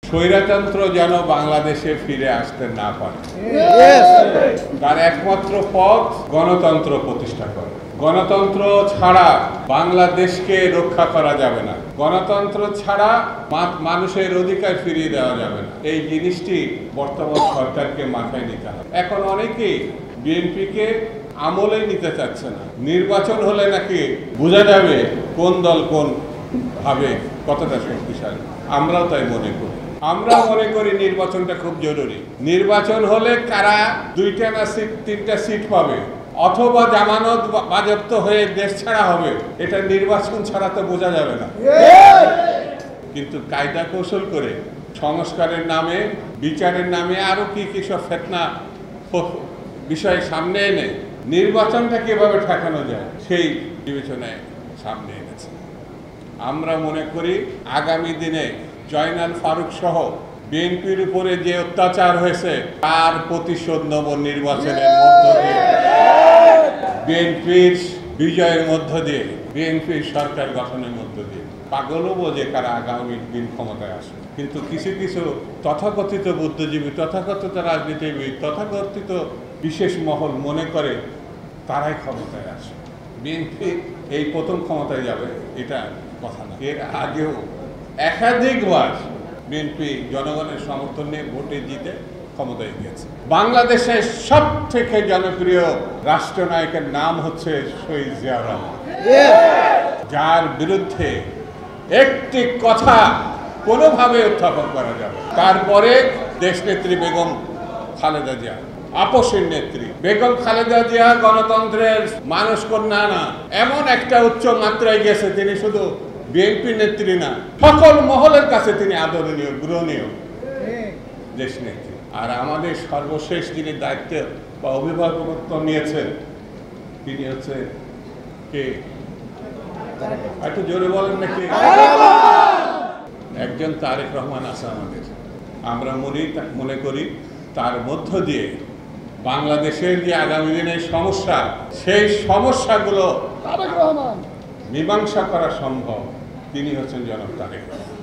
স্বৈরতন্ত্র যেন বাংলাদেশে ফিরে আসতে না পারে, তার একমাত্র পথ গণতন্ত্র প্রতিষ্ঠা করা। গণতন্ত্র ছাড়া বাংলাদেশকে রক্ষা করা যাবে না, গণতন্ত্র ছাড়া মানুষের অধিকার ফিরিয়ে দেওয়া যাবে না। এই জিনিসটি বর্তমান সরকারকে মাথায় নিতে হবে। এখন অনেকেই বিএনপিকে আমলেই নিতে চাচ্ছে না। নির্বাচন হলে নাকি বোঝা যাবে কোন দল কোন ভাবে কতটা শক্তিশালী। আমরাও তাই মনে করি। আমরা মনে করি নির্বাচনটা খুব জরুরি। নির্বাচন হলে কারা 2টা না 3টা সিট পাবে, অথবা জামানত বাজেয়াপ্ত হয়ে দেশ ছাড়া হবে, এটা নির্বাচন ছাড়া তো বোঝা যাবে না। কিন্তু কায়দা কৌশল করে সংস্কারের নামে, বিচারের নামে আরো কি কি সব ফেতনা বিষয় সামনে এনে নির্বাচনটা কিভাবে ঠেকানো যায় সেই বিবেচনায় সামনে এনেছে। আমরা মনে করি আগামী দিনে জয়নাল ফারুক সহ বিএনপির উপরে যে অত্যাচার হয়েছে তার প্রতিশোধ নেব নির্বাচনের মধ্য দিয়ে, বিএনপির বিজয়ের মধ্য দিয়ে, বিএনপির সরকার গঠনের মধ্য দিয়ে। পাগলও বোঝে কারা আগামী দিন ক্ষমতায় আসবে, কিন্তু কিছু কিছু তথাকথিত বুদ্ধিজীবী, তথাকথিত রাজনীতিবিদ, তথাকথিত বিশেষ মহল মনে করে তারাই ক্ষমতায় আসে। বিএনপি এই প্রথম ক্ষমতায় যাবে এটা কথা না। এর আগেও একাধিকবার বিএনপি জনগণের সমর্থন নিয়ে ভোটে জিতে ক্ষমতায় গিয়েছে। বাংলাদেশের সব থেকে জনপ্রিয় রাষ্ট্রনায়কের নাম হচ্ছে শহীদ জিয়াউর রহমান, যার বিরুদ্ধে একটি কথা কোনোভাবে উত্থাপন করা যাবে। তারপরে দেশনেত্রী বেগম খালেদা জিয়া, আপসের নেত্রী বেগম খালেদা জিয়া গণতন্ত্রের মানুষ কন্যা না, এমন একটা উচ্চ মাত্রায় গেছে তিনি শুধু বিএনপি নেত্রী না, সকল মহলের কাছে তিনি আদরণীয়, গ্রহণীয় দেশনেত্রী। আর আমাদের সর্বশেষ যিনি দায়িত্ব বা অভিভাবকত্ব নিয়েছেন তিনি হচ্ছে কে, একটু জোরে বলেন নাকি? একজন তারেক রহমান আছে আমাদের। আমরা মনে করি তার মধ্য দিয়ে বাংলাদেশের যে আগামী দিনের সমস্যা, সেই সমস্যাগুলো মীমাংসা করা সম্ভব। তিনি হচ্ছেন জনাব তারেক রহমান।